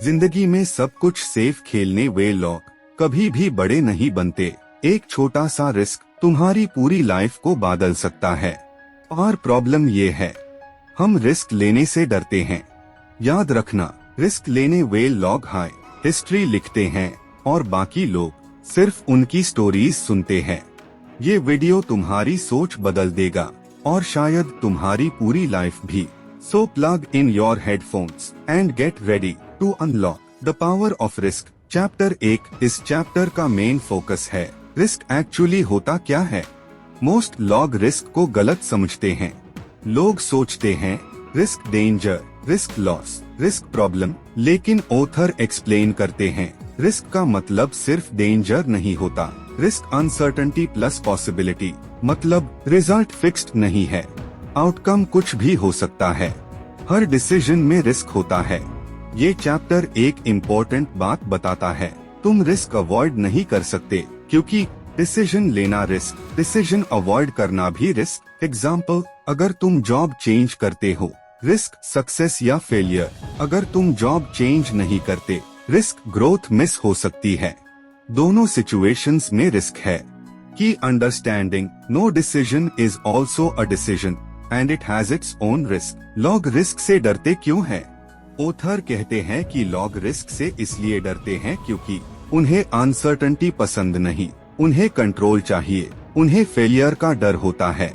जिंदगी में सब कुछ सेफ खेलने वे लोग कभी भी बड़े नहीं बनते। एक छोटा सा रिस्क तुम्हारी पूरी लाइफ को बदल सकता है। और प्रॉब्लम ये है, हम रिस्क लेने से डरते हैं। याद रखना, रिस्क लेने वे लोग हाई हिस्ट्री लिखते हैं और बाकी लोग सिर्फ उनकी स्टोरीज सुनते हैं। ये वीडियो तुम्हारी सोच बदल देगा और शायद तुम्हारी पूरी लाइफ भी। So plug in your headphones and get ready to unlock the power of risk. Chapter 1 इस चैप्टर का मेन फोकस है रिस्क एक्चुअली होता क्या है। मोस्ट लोग रिस्क को गलत समझते हैं। लोग सोचते हैं risk danger, risk loss, risk problem, लेकिन ऑथर एक्सप्लेन करते हैं रिस्क का मतलब सिर्फ डेंजर नहीं होता। रिस्क अनसर्टेनिटी प्लस पॉसिबिलिटी, मतलब रिजल्ट फिक्स्ड नहीं है, आउटकम कुछ भी हो सकता है। हर डिसीजन में रिस्क होता है। ये चैप्टर एक इम्पोर्टेंट बात बताता है, तुम रिस्क अवॉइड नहीं कर सकते क्योंकि डिसीजन लेना रिस्क, डिसीजन अवॉइड करना भी रिस्क। एग्जाम्पल, अगर तुम जॉब चेंज करते हो रिस्क सक्सेस या फेलियर। अगर तुम जॉब चेंज नहीं करते रिस्क ग्रोथ मिस हो सकती है। दोनों सिचुएशंस में रिस्क है। Key understanding, no decision is also a decision and it has its own risk. लोग रिस्क से डरते क्यों हैं? ऑथर कहते हैं कि लोग रिस्क से इसलिए डरते हैं क्योंकि उन्हें अनसर्टेनिटी पसंद नहीं, उन्हें कंट्रोल चाहिए, उन्हें फेलियर का डर होता है।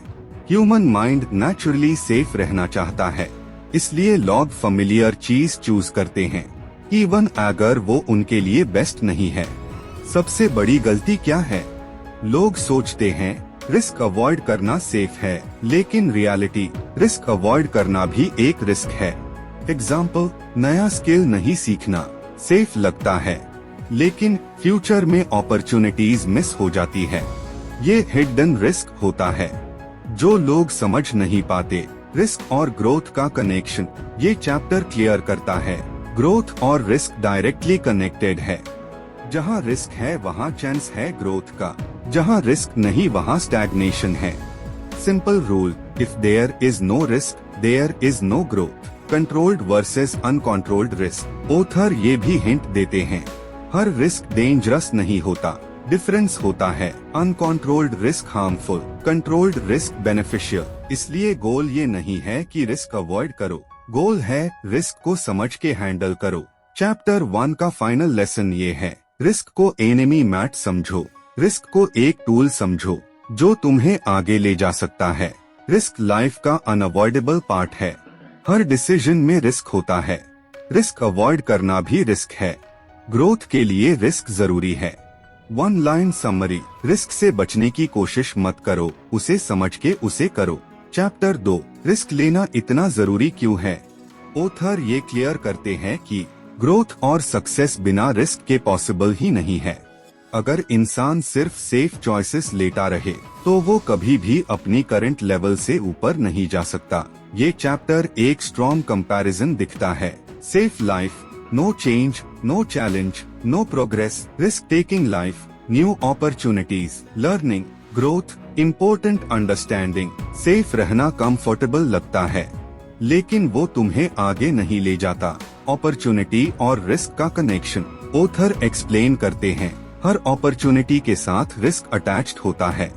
ह्यूमन माइंड नेचुरली सेफ रहना चाहता है, इसलिए लोग फेमिलियर चीज चूज करते हैं, इवन अगर वो उनके लिए बेस्ट नहीं है। सबसे बड़ी गलती क्या है? लोग सोचते हैं रिस्क अवॉइड करना सेफ है, लेकिन रियलिटी रिस्क अवॉइड करना भी एक रिस्क है। एग्जाम्पल, नया स्किल नहीं सीखना सेफ लगता है, लेकिन फ्यूचर में अपॉर्चुनिटीज मिस हो जाती है। ये हिडन रिस्क होता है जो लोग समझ नहीं पाते। रिस्क और ग्रोथ का कनेक्शन, ये चैप्टर क्लियर करता है ग्रोथ और रिस्क डायरेक्टली कनेक्टेड है। जहाँ रिस्क है वहाँ चांस है ग्रोथ का, जहाँ रिस्क नहीं वहाँ स्टैग्नेशन है। Simple rule, if there is no risk there is no growth. Controlled versus uncontrolled risk. Author ये भी हिंट देते हैं, हर रिस्क डेंजरस नहीं होता, डिफरेंस होता है। Uncontrolled risk harmful, controlled risk beneficial. इसलिए गोल ये नहीं है कि रिस्क अवॉइड करो, गोल है रिस्क को समझ के हैंडल करो। चैप्टर 1 का फाइनल लेसन ये है, रिस्क को एनिमी मैट समझो, रिस्क को एक टूल समझो जो तुम्हें आगे ले जा सकता है। रिस्क लाइफ का अनअवॉइडेबल पार्ट है। हर डिसीजन में रिस्क होता है, रिस्क अवॉइड करना भी रिस्क है। ग्रोथ के लिए रिस्क जरूरी है। वन लाइन समरी, रिस्क से बचने की कोशिश मत करो, उसे समझ के उसे करो। चैप्टर 2, रिस्क लेना इतना जरूरी क्यों है? ऑथर ये क्लियर करते हैं कि ग्रोथ और सक्सेस बिना रिस्क के पॉसिबल ही नहीं है। अगर इंसान सिर्फ सेफ चॉइसेस लेता रहे तो वो कभी भी अपनी करंट लेवल से ऊपर नहीं जा सकता। ये चैप्टर एक स्ट्रॉन्ग कंपैरिजन दिखता है। Safe life, no change, no challenge, no progress. Risk taking life, new opportunities, learning, growth, important understanding. Safe रहना कंफर्टेबल लगता है, लेकिन वो तुम्हें आगे नहीं ले जाता। अपॉर्चुनिटी और रिस्क का कनेक्शन, ऑथर एक्सप्लेन करते हैं, हर अपॉर्चुनिटी के साथ रिस्क अटैच्ड होता है।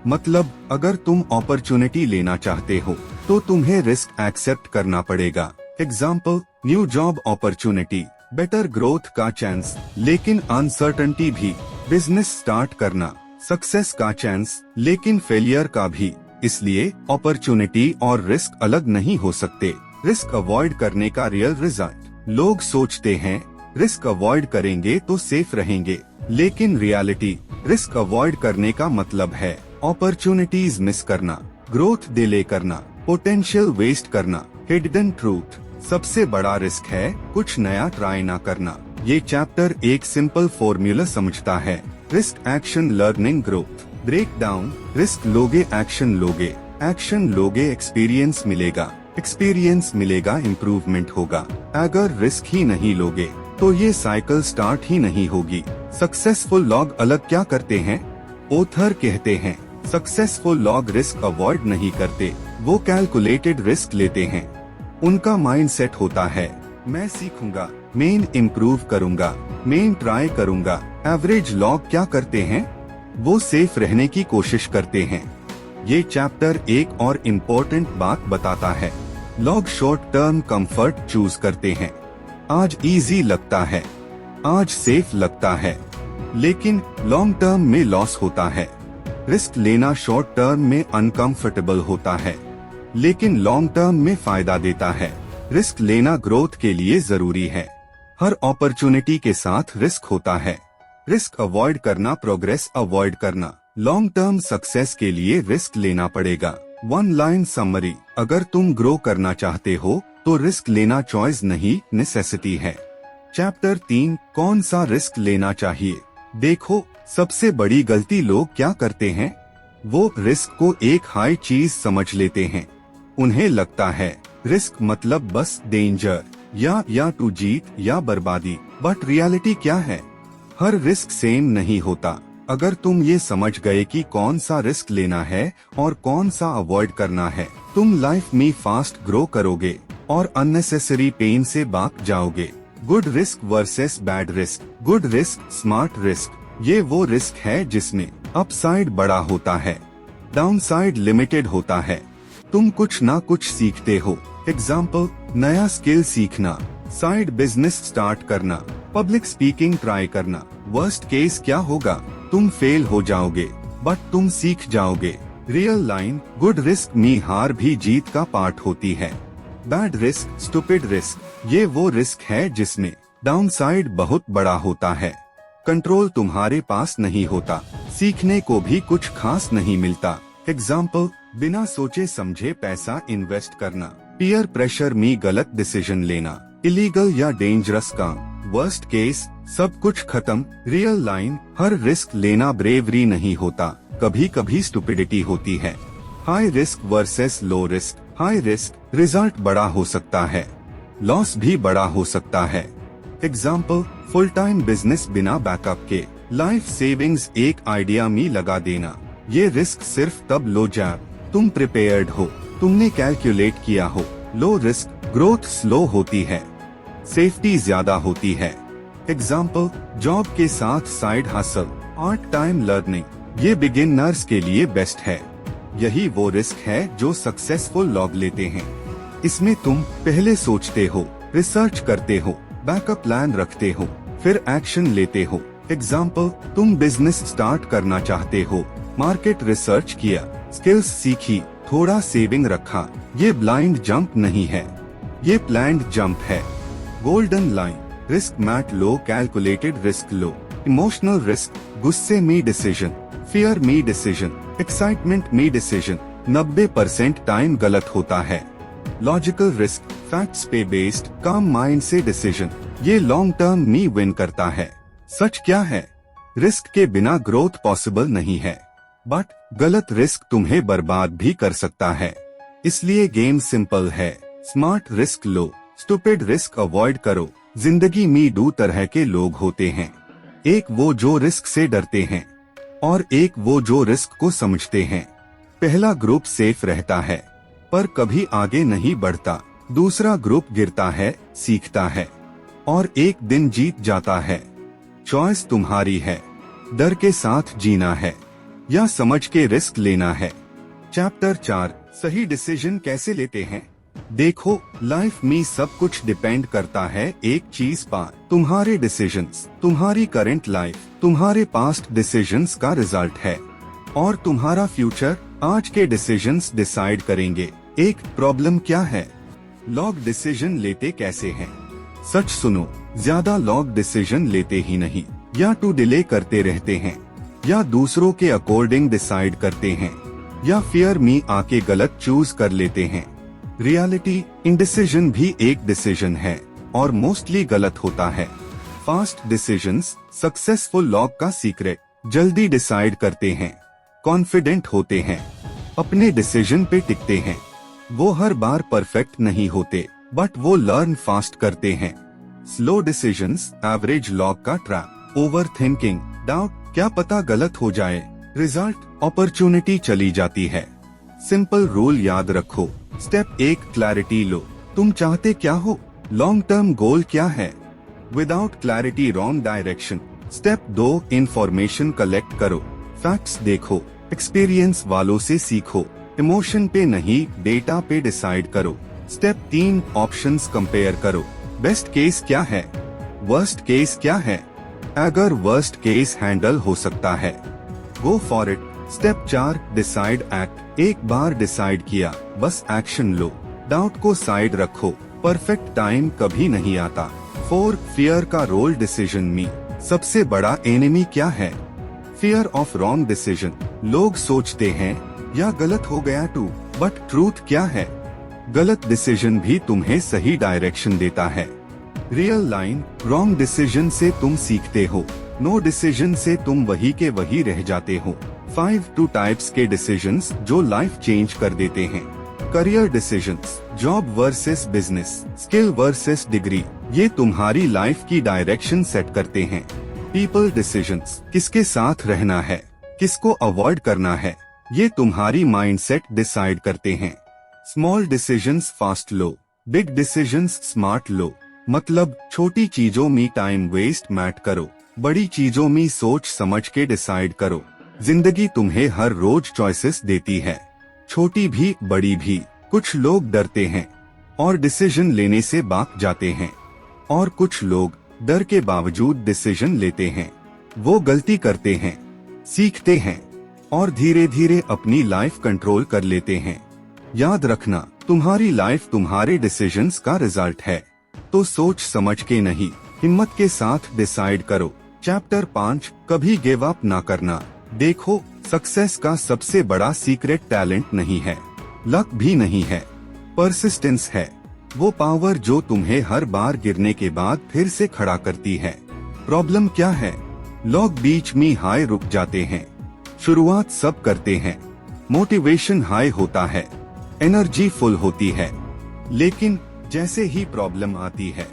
मतलब अगर तुम अपॉर्चुनिटी लेना चाहते हो तो तुम्हें रिस्क एक्सेप्ट करना पड़ेगा। Example, new job opportunity, better growth का चांस, लेकिन अनसर्टेनिटी भी। बिजनेस स्टार्ट करना, सक्सेस का चांस, लेकिन फेलियर का भी। इसलिए अपॉर्चुनिटी और रिस्क अलग नहीं हो सकते। रिस्क अवॉइड करने का रियल रिजल्ट, लोग सोचते हैं रिस्क अवॉइड करेंगे तो सेफ रहेंगे, लेकिन रियलिटी रिस्क अवॉइड करने का मतलब है अपॉर्चुनिटीज मिस करना, ग्रोथ डिले करना, पोटेंशियल वेस्ट करना। हिडन ट्रूथ, सबसे बड़ा रिस्क है कुछ नया ट्राई ना करना। ये चैप्टर एक सिंपल फॉर्मूला समझता है, risk action learning growth. Break down, risk लोगे एक्शन लोगे, एक्शन लोगे एक्सपीरियंस मिलेगा, एक्सपीरियंस मिलेगा इम्प्रूवमेंट होगा। अगर रिस्क ही नहीं लोगे तो ये साइकिल स्टार्ट ही नहीं होगी। सक्सेसफुल लोग अलग क्या करते हैं? ऑथर कहते हैं सक्सेसफुल लोग रिस्क अवॉइड नहीं करते, वो कैलकुलेटेड रिस्क लेते हैं। उनका माइंडसेट होता है मैं सीखूंगा, मेन इम्प्रूव करूंगा, मेन ट्राई करूंगा। एवरेज लॉग क्या करते हैं? वो सेफ रहने की कोशिश करते हैं। ये चैप्टर एक और इम्पोर्टेंट बात बताता है। Log short term comfort choose करते हैं। आज इजी लगता है, आज सेफ लगता है, लेकिन लॉन्ग टर्म में लॉस होता है। रिस्क लेना शॉर्ट टर्म में अनकंफर्टेबल होता है, लेकिन लॉन्ग टर्म में फायदा देता है। रिस्क लेना ग्रोथ के लिए जरूरी है। हर अपॉर्चुनिटी के साथ रिस्क होता है। रिस्क अवॉइड करना प्रोग्रेस अवॉइड करना। लॉन्ग टर्म सक्सेस के लिए रिस्क लेना पड़ेगा। वन लाइन समरी, अगर तुम ग्रो करना चाहते हो तो रिस्क लेना चॉइस नहीं, नेसेसिटी है। चैप्टर 3, कौन सा रिस्क लेना चाहिए? देखो, सबसे बड़ी गलती लोग क्या करते हैं? वो रिस्क को एक हाई चीज समझ लेते हैं। उन्हें लगता है रिस्क मतलब बस डेंजर या टू जीत या बर्बादी। बट रियलिटी क्या है? हर रिस्क सेम नहीं होता। अगर तुम ये समझ गए कि कौन सा रिस्क लेना है और कौन सा अवॉइड करना है, तुम लाइफ में फास्ट ग्रो करोगे और अननेसेसरी पेन से बाग जाओगे। Good risk versus bad risk. Good risk smart risk. ये वो रिस्क है जिसमें अपसाइड बड़ा होता है, डाउनसाइड लिमिटेड होता है। तुम कुछ ना कुछ सीखते हो। एग्जाम्पल, नया स्किल सीखना, साइड बिजनेस स्टार्ट करना, पब्लिक स्पीकिंग ट्राई करना। वर्स्ट केस क्या होगा? तुम फेल हो जाओगे, बट तुम सीख जाओगे। रियल लाइन, गुड रिस्क में हार भी जीत का पार्ट होती है। Bad risk stupid risk. ये वो रिस्क है जिसमें डाउनसाइड बहुत बड़ा होता है, कंट्रोल तुम्हारे पास नहीं होता, सीखने को भी कुछ खास नहीं मिलता। एग्जाम्पल, बिना सोचे समझे पैसा इन्वेस्ट करना, पीयर प्रेशर में गलत डिसीजन लेना, इलीगल या डेंजरस काम। वर्स्ट केस, सब कुछ खत्म। रियल लाइन, हर रिस्क लेना ब्रेवरी नहीं होता, कभी कभी स्टुपिडिटी होती है। High risk versus low risk. High risk result बड़ा हो सकता है, लॉस भी बड़ा हो सकता है। एग्जाम्पल, फुल टाइम बिजनेस बिना बैकअप के, लाइफ सेविंग्स एक आइडिया में लगा देना। ये रिस्क सिर्फ तब लो जब तुम प्रिपेयर्ड हो, तुमने कैलकुलेट किया हो। लो रिस्क ग्रोथ स्लो होती है, सेफ्टी ज्यादा होती है। एग्जाम्पल, जॉब के साथ side hustle, part time learning. ये बिगिनर्स के लिए बेस्ट है। यही वो रिस्क है जो सक्सेसफुल लोग लेते हैं। इसमें तुम पहले सोचते हो, रिसर्च करते हो, बैकअप प्लान रखते हो, फिर एक्शन लेते हो। एग्जाम्पल, तुम बिजनेस स्टार्ट करना चाहते हो, मार्केट रिसर्च किया, स्किल्स सीखी, थोड़ा सेविंग रखा। ये ब्लाइंड जंप नहीं है, ये प्लान्ड जंप है। गोल्डन लाइन, रिस्क मैट लो, कैलकुलेटेड रिस्क लो। इमोशनल रिस्क, गुस्से में डिसीजन, फियर में डिसीजन, एक्साइटमेंट में डिसीजन 90% टाइम गलत होता है। लॉजिकल रिस्क, फैक्ट्स पे बेस्ड, काम माइंड से डिसीजन, ये लॉन्ग टर्म में विन करता है। सच क्या है? रिस्क के बिना ग्रोथ पॉसिबल नहीं है, बट गलत रिस्क तुम्हें बर्बाद भी कर सकता है। इसलिए गेम सिंपल है, स्मार्ट रिस्क लो, स्टूपिड रिस्क अवॉइड करो। जिंदगी में दो तरह के लोग होते हैं, एक वो जो रिस्क से डरते हैं और एक वो जो रिस्क को समझते हैं। पहला ग्रुप सेफ रहता है पर कभी आगे नहीं बढ़ता, दूसरा ग्रुप गिरता है, सीखता है और एक दिन जीत जाता है। चॉइस तुम्हारी है, डर के साथ जीना है या समझ के रिस्क लेना है। चैप्टर 4, सही डिसीजन कैसे लेते हैं? देखो, लाइफ में सब कुछ डिपेंड करता है एक चीज पर, तुम्हारे डिसीजंस। तुम्हारी करंट लाइफ तुम्हारे पास्ट डिसीजंस का रिजल्ट है और तुम्हारा फ्यूचर आज के डिसीजंस डिसाइड करेंगे। एक प्रॉब्लम क्या है? लोग डिसीजन लेते कैसे हैं? सच सुनो, ज्यादा लोग डिसीजन लेते ही नहीं, या टू डिले करते रहते हैं, या दूसरों के अकॉर्डिंग डिसाइड करते हैं, या फियर में आके गलत चूज कर लेते हैं। रियलिटी, इंडिसीजन भी एक डिसीजन है और मोस्टली गलत होता है। फास्ट डिसीजंस सक्सेसफुल लोग का सीक्रेट। जल्दी डिसाइड करते हैं, कॉन्फिडेंट होते हैं, अपने डिसीजन पे टिकते हैं। वो हर बार परफेक्ट नहीं होते, बट वो लर्न फास्ट करते हैं। स्लो डिसीजंस एवरेज लोग का ट्रैप। ओवर थिंकिंग, डाउट, क्या पता गलत हो जाए, रिजल्ट, अपॉर्चुनिटी चली जाती है। सिंपल रूल याद रखो। स्टेप 1, क्लैरिटी लो। तुम चाहते क्या हो? लॉन्ग टर्म गोल क्या है? Without clarity wrong direction. Step 2 information collect करो, फैक्ट्स देखो, एक्सपीरियंस वालों से सीखो, इमोशन पे नहीं डेटा पे डिसाइड करो। स्टेप 3 ऑप्शंस कंपेयर करो, बेस्ट केस क्या है, वर्स्ट केस क्या है, अगर वर्स्ट केस हैंडल हो सकता है go for it. Step 4 decide act, एक बार डिसाइड किया बस एक्शन लो, डाउट को साइड रखो, परफेक्ट टाइम कभी नहीं आता। 4 फियर का रोल डिसीजन में, सबसे बड़ा एनिमी क्या है, फियर ऑफ रॉन्ग डिसीजन। लोग सोचते हैं या गलत हो गया टू, बट ट्रूथ क्या है, गलत डिसीजन भी तुम्हें सही डायरेक्शन देता है। रियल लाइन, रॉन्ग डिसीजन से तुम सीखते हो, नो डिसीजन से तुम वही के वही रह जाते हो। 5 टाइप्स के डिसीजंस जो लाइफ चेंज कर देते हैं। Career decisions, job versus business, skill versus degree, ये तुम्हारी लाइफ की डायरेक्शन सेट करते हैं। पीपल डिसीजंस, किसके साथ रहना है, किसको अवॉइड करना है, ये तुम्हारी माइंडसेट डिसाइड करते हैं। स्मॉल डिसीजंस फास्ट लो, बिग डिसीजंस स्मार्ट लो, मतलब छोटी चीजों में टाइम वेस्ट मत करो, बड़ी चीजों में सोच समझ के डिसाइड करो। जिंदगी तुम्हें हर रोज चॉइसेस देती है, छोटी भी बड़ी भी। कुछ लोग डरते हैं और डिसीजन लेने से बाक जाते हैं, और कुछ लोग डर के बावजूद डिसीजन लेते हैं। वो गलती करते हैं, सीखते हैं और धीरे धीरे अपनी लाइफ कंट्रोल कर लेते हैं। याद रखना, तुम्हारी लाइफ तुम्हारे डिसीजंस का रिजल्ट है, तो सोच समझ के नहीं, हिम्मत के साथ डिसाइड करो। चैप्टर 5 कभी गिव अप ना करना। देखो, सक्सेस का सबसे बड़ा सीक्रेट टैलेंट नहीं है, लक भी नहीं है, परसिस्टेंस है। वो पावर जो तुम्हें हर बार गिरने के बाद फिर से खड़ा करती है। प्रॉब्लम क्या है, लोग बीच में हाई रुक जाते हैं, शुरुआत सब करते हैं, मोटिवेशन हाई होता है, एनर्जी फुल होती है, लेकिन जैसे ही प्रॉब्लम आती है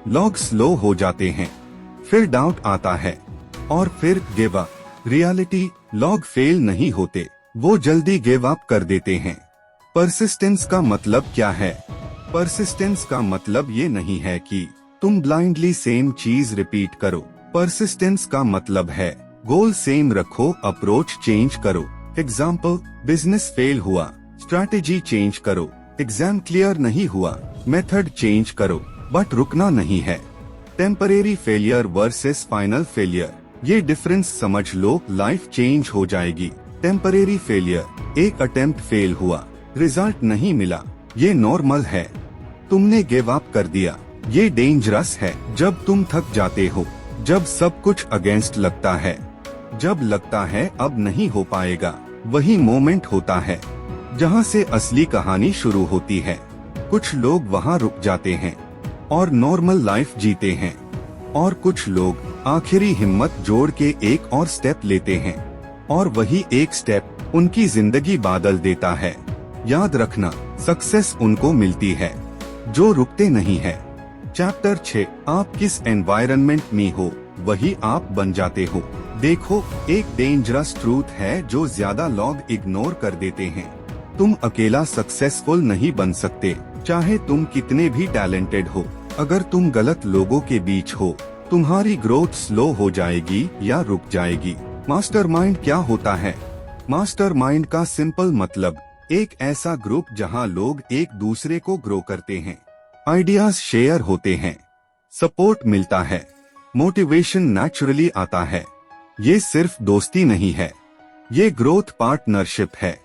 लोग स्लो हो जाते हैं, फिर डाउट आता है और फिर गिव अप। रियलिटी, लोग फेल नहीं होते, वो जल्दी गिव अप कर देते हैं। परसिस्टेंस का मतलब क्या है, परसिस्टेंस का मतलब ये नहीं है कि तुम ब्लाइंडली सेम चीज रिपीट करो। परसिस्टेंस का मतलब है गोल सेम रखो, अप्रोच चेंज करो। एग्जाम्पल, बिजनेस फेल हुआ, स्ट्रैटेजी चेंज करो। एग्जाम क्लियर नहीं हुआ, मेथड चेंज करो, बट रुकना नहीं है। Temporary failure versus final failure, ये डिफरेंस समझ लो, लाइफ चेंज हो जाएगी। टेम्परेरी फेलियर, एक अटेम्प्ट फेल हुआ, रिजल्ट नहीं मिला, ये नॉर्मल है, तुमने गिव अप कर दिया। ये डेंजरस है जब तुम थक जाते हो, जब सब कुछ अगेंस्ट लगता है, जब लगता है अब नहीं हो पाएगा। वही मोमेंट होता है जहाँ से असली कहानी शुरू होती है। कुछ लोग वहाँ रुक जाते हैं और नॉर्मल लाइफ जीते हैं, और कुछ लोग आखिरी हिम्मत जोड़ के एक और स्टेप लेते हैं, और वही एक स्टेप उनकी जिंदगी बदल देता है। याद रखना, सक्सेस उनको मिलती है जो रुकते नहीं है। चैप्टर 6, आप किस एनवायरनमेंट में हो वही आप बन जाते हो। देखो, एक डेंजरस ट्रूथ है जो ज्यादा लोग इग्नोर कर देते हैं। तुम अकेला सक्सेसफुल नहीं बन सकते, चाहे तुम कितने भी टैलेंटेड हो। अगर तुम गलत लोगों के बीच हो, तुम्हारी ग्रोथ स्लो हो जाएगी या रुक जाएगी। मास्टरमाइंड क्या होता है? मास्टरमाइंड का सिंपल मतलब एक ऐसा ग्रुप जहां लोग एक दूसरे को ग्रो करते हैं, आइडियाज शेयर होते हैं, सपोर्ट मिलता है, मोटिवेशन नेचुरली आता है। ये सिर्फ दोस्ती नहीं है, ये ग्रोथ पार्टनरशिप है।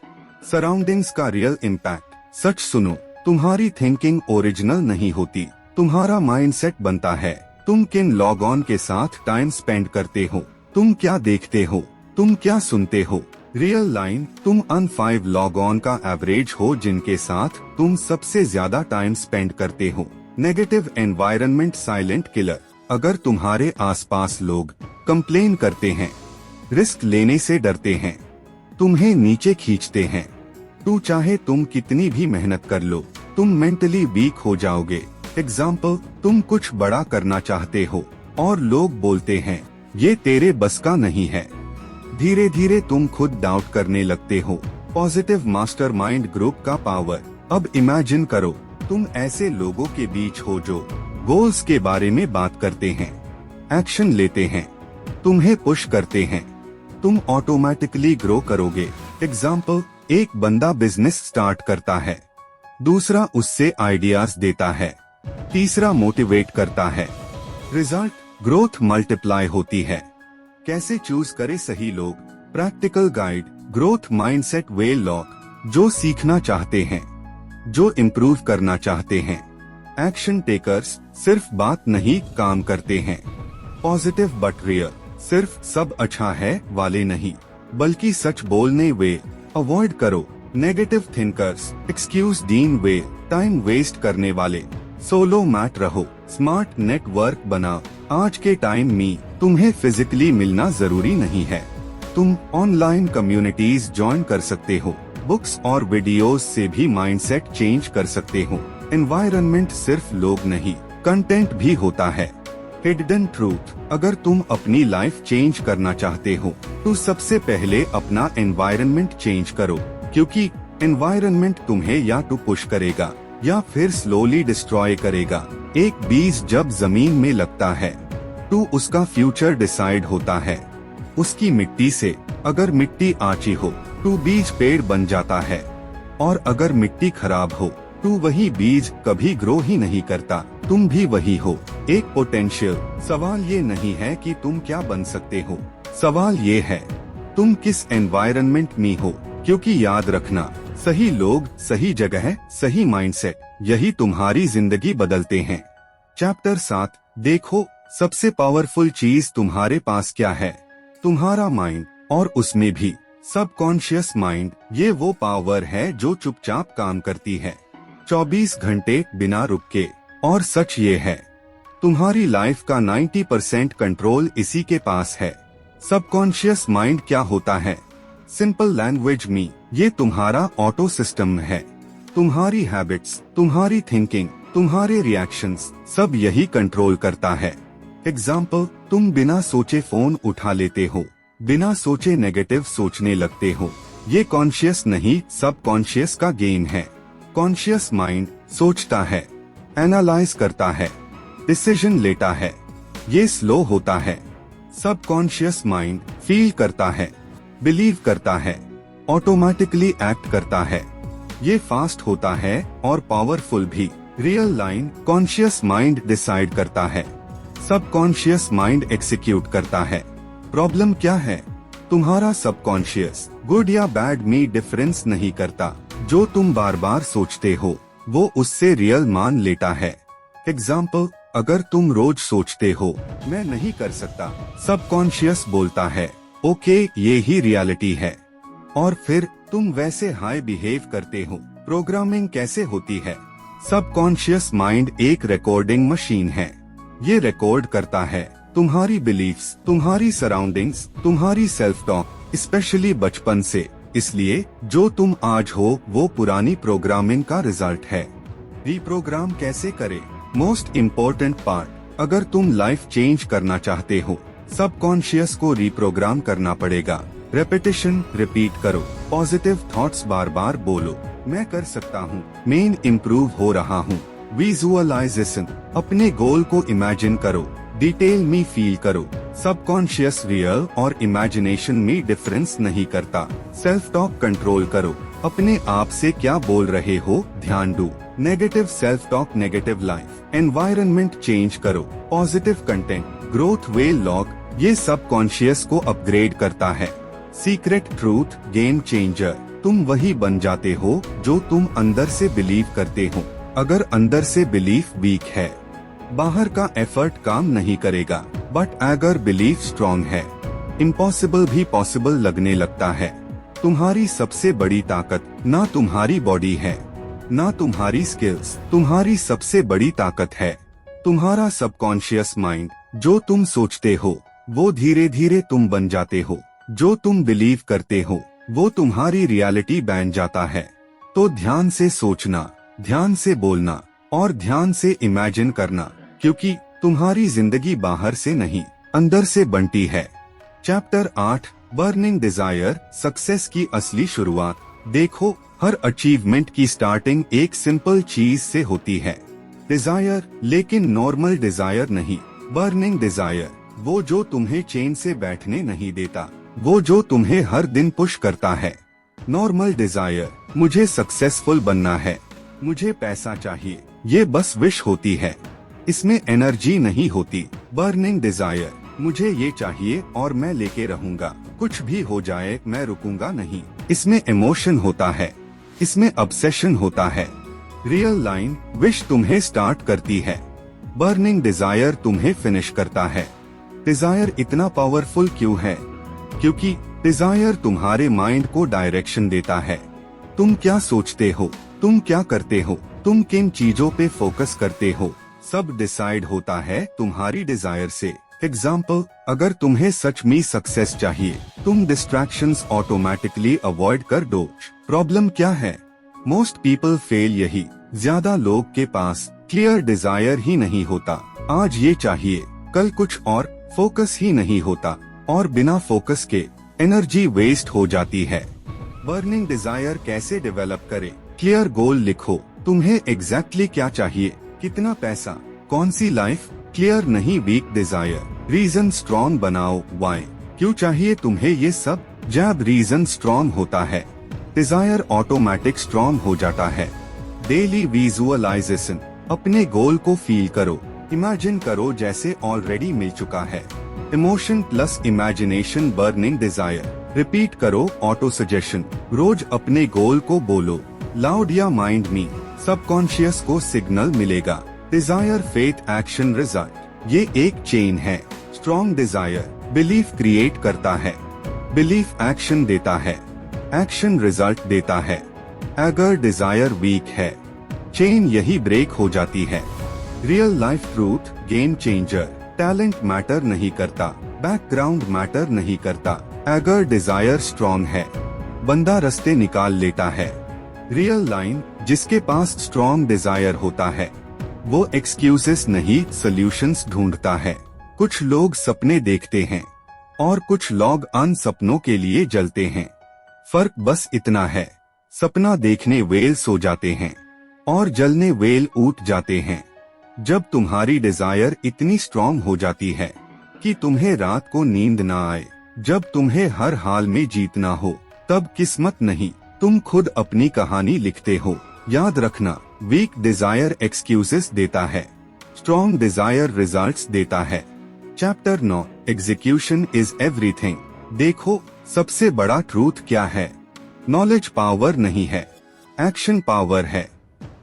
सराउंडिंग्स का रियल इम्पैक्ट। सच सुनो, तुम्हारी थिंकिंग ओरिजिनल नहीं होती, तुम्हारा माइंडसेट बनता है। तुम किन लॉग ऑन के साथ टाइम स्पेंड करते हो, तुम क्या देखते हो, तुम क्या सुनते हो। रियल लाइन, तुम अन 5 लॉग ऑन का एवरेज हो जिनके साथ तुम सबसे ज्यादा टाइम स्पेंड करते हो। Negative environment silent killer. अगर तुम्हारे आसपास लोग कंप्लेन करते हैं, रिस्क लेने से डरते हैं, तुम्हें नीचे खींचते हैं, तो चाहे तुम कितनी भी मेहनत कर लो, तुम मेंटली वीक हो जाओगे। एग्जाम्पल, तुम कुछ बड़ा करना चाहते हो और लोग बोलते हैं ये तेरे बस का नहीं है। धीरे धीरे तुम खुद डाउट करने लगते हो। पॉजिटिव मास्टरमाइंड ग्रुप का पावर। अब इमेजिन करो, तुम ऐसे लोगों के बीच हो जो गोल्स के बारे में बात करते हैं, एक्शन लेते हैं, तुम्हें पुश करते हैं, तुम ऑटोमेटिकली ग्रो करोगे। एग्जाम्पल, एक बंदा बिजनेस स्टार्ट करता है, दूसरा उससे आइडियाज देता है, तीसरा मोटिवेट करता है। रिजल्ट, ग्रोथ मल्टीप्लाई होती है। कैसे चूज करे सही लोग? प्रैक्टिकल गाइड, ग्रोथ माइंडसेट वे लॉक, जो सीखना चाहते हैं, जो इम्प्रूव करना चाहते हैं। एक्शन टेकर्स, सिर्फ बात नहीं काम करते हैं। पॉजिटिव बट रियल, सिर्फ सब अच्छा है वाले नहीं, बल्कि सच बोलने वे। अवॉइड करो नेगेटिव थिंकर्स, एक्सक्यूज डीन वे, टाइम वेस्ट करने वाले। सोलो मैट रहो, स्मार्ट नेटवर्क बनाओ। आज के टाइम में तुम्हें फिजिकली मिलना जरूरी नहीं है, तुम ऑनलाइन कम्युनिटीज ज्वाइन कर सकते हो, बुक्स और वीडियोस से भी माइंडसेट चेंज कर सकते हो। एनवायरनमेंट सिर्फ लोग नहीं, कंटेंट भी होता है। हिडन ट्रूथ, अगर तुम अपनी लाइफ चेंज करना चाहते हो तो सबसे पहले अपना एनवायरनमेंट चेंज करो, क्योंकि एनवायरनमेंट तुम्हें या तो पुश करेगा या फिर स्लोली डिस्ट्रॉय करेगा। एक बीज जब जमीन में लगता है तो उसका फ्यूचर डिसाइड होता है उसकी मिट्टी से। अगर मिट्टी आची हो तो बीज पेड़ बन जाता है, और अगर मिट्टी खराब हो तो वही बीज कभी ग्रो ही नहीं करता। तुम भी वही हो, एक पोटेंशियल। सवाल ये नहीं है कि तुम क्या बन सकते हो, सवाल ये है तुम किस एनवायरनमेंट में हो। क्योंकि याद रखना, सही लोग, सही जगह, सही माइंडसेट, यही तुम्हारी जिंदगी बदलते हैं। चैप्टर 7, देखो सबसे पावरफुल चीज तुम्हारे पास क्या है? तुम्हारा माइंड, और उसमें भी सबकॉन्शियस माइंड। ये वो पावर है जो चुपचाप काम करती है 24 घंटे बिना रुक के। और सच ये है, तुम्हारी लाइफ का 90% कंट्रोल इसी के पास है। सबकॉन्शियस माइंड क्या होता है? सिंपल लैंग्वेज में, ये तुम्हारा ऑटो सिस्टम है। तुम्हारी हैबिट्स, तुम्हारी थिंकिंग, तुम्हारे रिएक्शंस, सब यही कंट्रोल करता है। एग्जाम्पल, तुम बिना सोचे फोन उठा लेते हो, बिना सोचे नेगेटिव सोचने लगते हो। ये कॉन्शियस नहीं, सबकॉन्शियस का गेम है। कॉन्शियस माइंड सोचता है, एनालाइज करता है, डिसीजन लेता है, ये स्लो होता है। सबकॉन्शियस माइंड फील करता है, बिलीव करता है, ऑटोमेटिकली एक्ट करता है, ये फास्ट होता है और पावरफुल भी। Real line, conscious mind decide करता है, सबकॉन्शियस माइंड एक्सिक्यूट करता है। प्रॉब्लम क्या है? तुम्हारा सबकॉन्शियस गुड या बैड में डिफरेंस नहीं करता। जो तुम बार बार सोचते हो वो उससे रियल मान लेता है। एग्जाम्पल, अगर तुम रोज सोचते हो मैं नहीं कर सकता, सबकॉन्शियस बोलता है ओके ये ही रियलिटी है, और फिर तुम वैसे हाई बिहेव करते हो। प्रोग्रामिंग कैसे होती है? सबकॉन्शियस माइंड एक रिकॉर्डिंग मशीन है, ये रिकॉर्ड करता है तुम्हारी बिलीफ्स, तुम्हारी सराउंडिंग्स, तुम्हारी सेल्फ टॉक, स्पेशली बचपन से। इसलिए जो तुम आज हो वो पुरानी प्रोग्रामिंग का रिजल्ट है। रीप्रोग्राम कैसे करें? मोस्ट इम्पोर्टेंट पार्ट, अगर तुम लाइफ चेंज करना चाहते हो सबकॉन्शियस को रीप्रोग्राम करना पड़ेगा। रेपिटेशन, रिपीट करो, पॉजिटिव थॉट्स बार बार बोलो, मैं कर सकता हूँ, मैं इम्प्रूव हो रहा हूँ। विजुअलाइजेशन, अपने गोल को इमेजिन करो, डिटेल में फील करो। सबकॉन्शियस रियल और इमेजिनेशन में डिफरेंस नहीं करता। सेल्फ टॉक कंट्रोल करो, अपने आप से क्या बोल रहे हो ध्यान दो। Negative self talk negative life. Environment change करो, पॉजिटिव कंटेंट, ग्रोथ वे लॉक, ये सबकॉन्शियस को अपग्रेड करता है। सीक्रेट ट्रूथ, गेम चेंजर, तुम वही बन जाते हो जो तुम अंदर से बिलीव करते हो। अगर अंदर से बिलीफ वीक है, बाहर का एफर्ट काम नहीं करेगा। बट अगर बिलीफ स्ट्रॉन्ग है, इम्पॉसिबल भी पॉसिबल लगने लगता है। तुम्हारी सबसे बड़ी ताकत ना तुम्हारी बॉडी है, ना तुम्हारी स्किल्स, तुम्हारी सबसे बड़ी ताकत है तुम्हारा सबकॉन्शियस माइंड। जो तुम सोचते हो वो धीरे धीरे तुम बन जाते हो, जो तुम बिलीव करते हो वो तुम्हारी रियलिटी बन जाता है। तो ध्यान से सोचना, ध्यान से बोलना और ध्यान से इमेजिन करना, क्योंकि तुम्हारी जिंदगी बाहर से नहीं अंदर से बनती है। चैप्टर 8, बर्निंग डिजायर, सक्सेस की असली शुरुआत। देखो, हर अचीवमेंट की स्टार्टिंग एक सिंपल चीज से होती है। डिजायर, लेकिन नॉर्मल डिजायर नहीं, बर्निंग डिजायर, वो जो तुम्हें चैन से बैठने नहीं देता, वो जो तुम्हें हर दिन पुश करता है। नॉर्मल डिजायर, मुझे सक्सेसफुल बनना है, मुझे पैसा चाहिए, ये बस विश होती है, इसमें एनर्जी नहीं होती। बर्निंग डिजायर, मुझे ये चाहिए और मैं लेके रहूंगा, कुछ भी हो जाए मैं रुकूंगा नहीं, इसमें इमोशन होता है, इसमें ऑब्सेशन होता है। रियल लाइन, विश तुम्हें स्टार्ट करती है, बर्निंग डिजायर तुम्हें फिनिश करता है। डिजायर इतना पावरफुल क्यों है? क्योंकि डिजायर तुम्हारे माइंड को डायरेक्शन देता है। तुम क्या सोचते हो, तुम क्या करते हो, तुम किन चीजों पे फोकस करते हो, सब डिसाइड होता है तुम्हारी डिजायर से। एग्जाम्पल, अगर तुम्हें सच में सक्सेस चाहिए, तुम डिस्ट्रैक्शंस ऑटोमेटिकली अवॉइड कर दो। प्रॉब्लम क्या है? मोस्ट पीपल फेल यही, ज्यादा लोग के पास क्लियर डिजायर ही नहीं होता। आज ये चाहिए, कल कुछ और, फोकस ही नहीं होता, और बिना फोकस के एनर्जी वेस्ट हो जाती है। बर्निंग डिजायर कैसे डेवलप करें? क्लियर गोल लिखो, तुम्हें एग्जैक्टली क्या चाहिए, कितना पैसा, कौन सी लाइफ। क्लियर नहीं वीक डिजायर, रीजन स्ट्रॉन्ग बनाओ। वाई, क्यों चाहिए तुम्हें ये सब, जब रीजन स्ट्रॉन्ग होता है डिजायर ऑटोमेटिक स्ट्रॉन्ग हो जाता है। डेली विजुअलाइजेशन, अपने गोल को फील करो, इमेजिन करो जैसे ऑलरेडी मिल चुका है। Emotion plus imagination burning desire, repeat करो ऑटो सजेशन, रोज अपने गोल को बोलो, लाउड या माइंड में, सबकॉन्शियस को सिग्नल मिलेगा। डिजायर फेथ एक्शन रिजल्ट, ये एक चेन है। स्ट्रॉन्ग डिजायर बिलीफ क्रिएट करता है, बिलीफ एक्शन देता है, एक्शन रिजल्ट देता है। अगर डिजायर वीक है, चेन यही ब्रेक हो जाती है। Real life truth, game changer, talent matter नहीं करता, बैकग्राउंड मैटर नहीं करता, अगर डिजायर स्ट्रॉन्ग है, बंदा रास्ते निकाल लेता है। रियल लाइन, जिसके पास स्ट्रॉन्ग डिजायर होता है, वो एक्सक्यूजेस नहीं सॉल्यूशंस ढूंढता है। कुछ लोग सपने देखते हैं और कुछ लोग अन सपनों के लिए जलते हैं। फर्क बस इतना है, सपना देखने वेल सो जाते हैं और जलने वेल उठ जाते हैं। जब तुम्हारी डिजायर इतनी स्ट्रॉन्ग हो जाती है कि तुम्हें रात को नींद ना आए, जब तुम्हें हर हाल में जीतना हो, तब किस्मत नहीं, तुम खुद अपनी कहानी लिखते हो। याद रखना, वीक डिजायर एक्सक्यूजेस देता है, स्ट्रॉन्ग डिजायर रिजल्ट्स देता है। Chapter 9, execution is everything. देखो, सबसे बड़ा ट्रूथ क्या है? नॉलेज पावर नहीं है, एक्शन पावर है।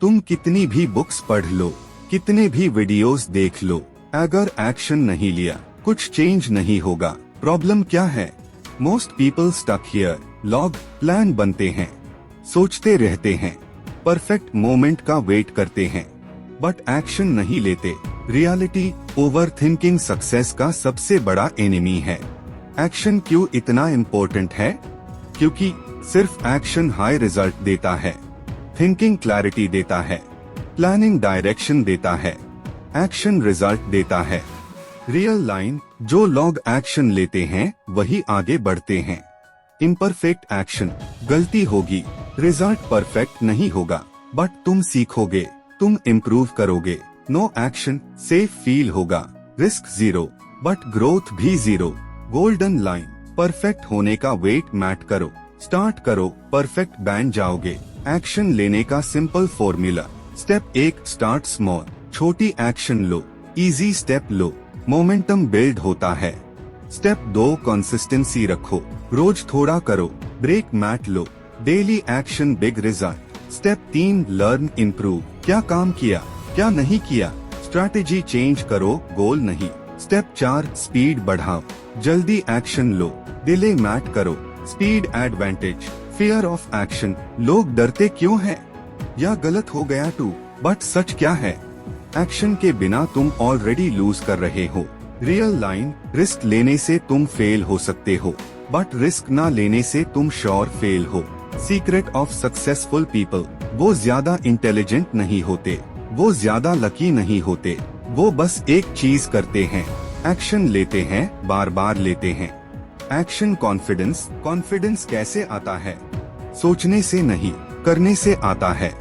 तुम कितनी भी बुक्स पढ़ लो, कितने भी वीडियोस देख लो, अगर एक्शन नहीं लिया, कुछ चेंज नहीं होगा। प्रॉब्लम क्या है? Most people stuck here. लॉग प्लान बनते हैं, सोचते रहते हैं, परफेक्ट मोमेंट का वेट करते हैं, बट एक्शन नहीं लेते। रियलिटी, ओवर थिंकिंग सक्सेस का सबसे बड़ा एनिमी है। एक्शन क्यों इतना इम्पोर्टेंट है? क्योंकि सिर्फ एक्शन हाई रिजल्ट देता है, थिंकिंग क्लैरिटी देता है, प्लानिंग डायरेक्शन देता है, एक्शन रिजल्ट देता है। रियल लाइन, जो लोग एक्शन लेते हैं वही आगे बढ़ते हैं। इम्परफेक्ट एक्शन, गलती होगी, रिजल्ट परफेक्ट नहीं होगा, बट तुम सीखोगे, तुम इम्प्रूव करोगे। नो एक्शन, सेफ फील होगा, रिस्क जीरो, बट ग्रोथ भी जीरो। गोल्डन लाइन, परफेक्ट होने का वेट मैट करो, स्टार्ट करो, परफेक्ट बन जाओगे। एक्शन लेने का simple formula, step 1, start small, छोटी एक्शन लो, इजी स्टेप लो, मोमेंटम बिल्ड होता है। स्टेप 2, कंसिस्टेंसी रखो, रोज थोड़ा करो, ब्रेक मैट लो, daily action big result. Step 3, learn improve, क्या काम किया, क्या नहीं किया, स्ट्रैटेजी चेंज करो, गोल नहीं। स्टेप 4, स्पीड बढ़ाओ, जल्दी एक्शन लो, डिले मैट करो, speed advantage. Fear of action, लोग डरते क्यों हैं? या गलत हो गया टू, बट सच क्या है? एक्शन के बिना तुम ऑलरेडी लूज कर रहे हो। रियल लाइन, रिस्क लेने से तुम फेल हो सकते हो, बट रिस्क ना लेने से तुम श्योर फेल हो। सीक्रेट ऑफ सक्सेसफुल पीपल, वो ज्यादा इंटेलिजेंट नहीं होते, वो ज्यादा लकी नहीं होते, वो बस एक चीज करते हैं, एक्शन लेते हैं, बार बार लेते हैं। एक्शन कॉन्फिडेंस, कॉन्फिडेंस कैसे आता है? सोचने से नहीं, करने से आता है।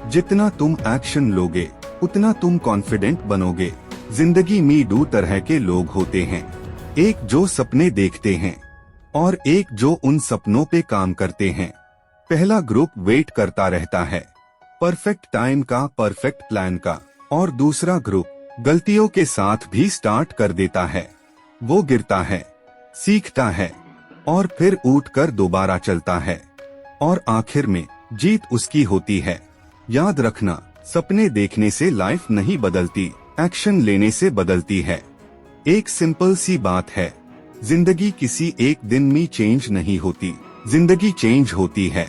जितना तुम एक्शन लोगे, उतना तुम कॉन्फिडेंट बनोगे। जिंदगी में दो तरह के लोग होते हैं, एक जो सपने देखते हैं और एक जो उन सपनों पे काम करते हैं। पहला ग्रुप वेट करता रहता है परफेक्ट टाइम का, परफेक्ट प्लान का, और दूसरा ग्रुप गलतियों के साथ भी स्टार्ट कर देता है। वो गिरता है, सीखता है और फिर उठकर दोबारा चलता है और आखिर में जीत उसकी होती है। याद रखना, सपने देखने से लाइफ नहीं बदलती, एक्शन लेने से बदलती है। एक सिंपल सी बात है, जिंदगी किसी एक दिन में चेंज नहीं होती, जिंदगी चेंज होती है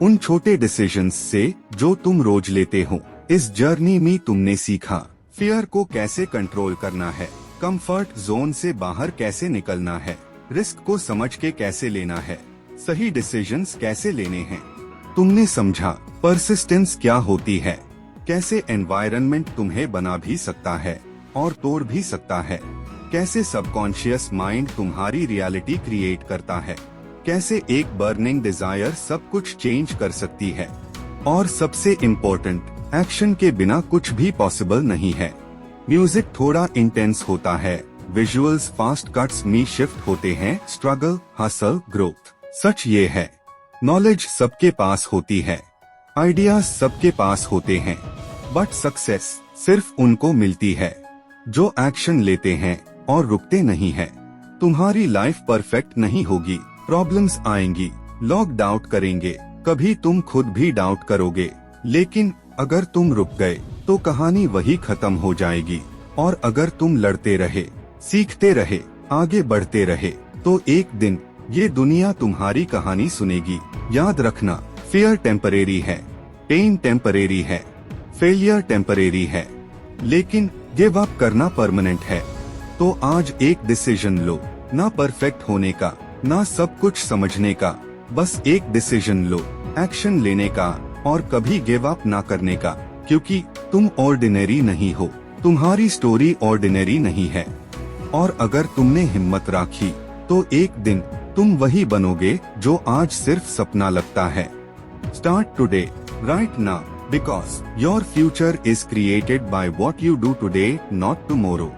उन छोटे डिसीजंस से जो तुम रोज लेते हो। इस जर्नी में तुमने सीखा फियर को कैसे कंट्रोल करना है, कंफर्ट जोन से बाहर कैसे निकलना है, रिस्क को समझ के कैसे लेना है, सही डिसीजंस कैसे लेने हैं। तुमने समझा परसिस्टेंस क्या होती है, कैसे एनवायरनमेंट तुम्हें बना भी सकता है और तोड़ भी सकता है, कैसे सबकॉन्शियस माइंड तुम्हारी रियलिटी क्रिएट करता है, कैसे एक बर्निंग डिजायर सब कुछ चेंज कर सकती है। और सबसे इम्पोर्टेंट, एक्शन के बिना कुछ भी पॉसिबल नहीं है। म्यूजिक थोड़ा इंटेंस होता है, विजुअल्स फास्ट कट्स में शिफ्ट होते हैं, स्ट्रगल, हसल, ग्रोथ। सच ये है, नॉलेज सबके पास होती है, आइडियाज सबके पास होते हैं, बट सक्सेस सिर्फ उनको मिलती है जो एक्शन लेते हैं और रुकते नहीं हैं। तुम्हारी लाइफ परफेक्ट नहीं होगी, प्रॉब्लम्स आएंगी, लोग डाउट करेंगे, कभी तुम खुद भी डाउट करोगे, लेकिन अगर तुम रुक गए तो कहानी वही खत्म हो जाएगी। और अगर तुम लड़ते रहे, सीखते रहे, आगे बढ़ते रहे, तो एक दिन ये दुनिया तुम्हारी कहानी सुनेगी। याद रखना, फियर टेम्परेरी है, पेन टेम्परेरी है, फेलियर टेम्परेरी है, लेकिन गिव अप करना परमानेंट है। तो आज एक डिसीजन लो, ना परफेक्ट होने का, ना सब कुछ समझने का, बस एक डिसीजन लो, एक्शन लेने का और कभी गिव अप ना करने का, क्योंकि तुम ऑर्डिनरी नहीं हो, तुम्हारी स्टोरी ऑर्डिनरी नहीं है। और अगर तुमने हिम्मत रखी तो एक दिन तुम वही बनोगे जो आज सिर्फ सपना लगता है। Start today, right now, because your future is created by what you do today, not tomorrow.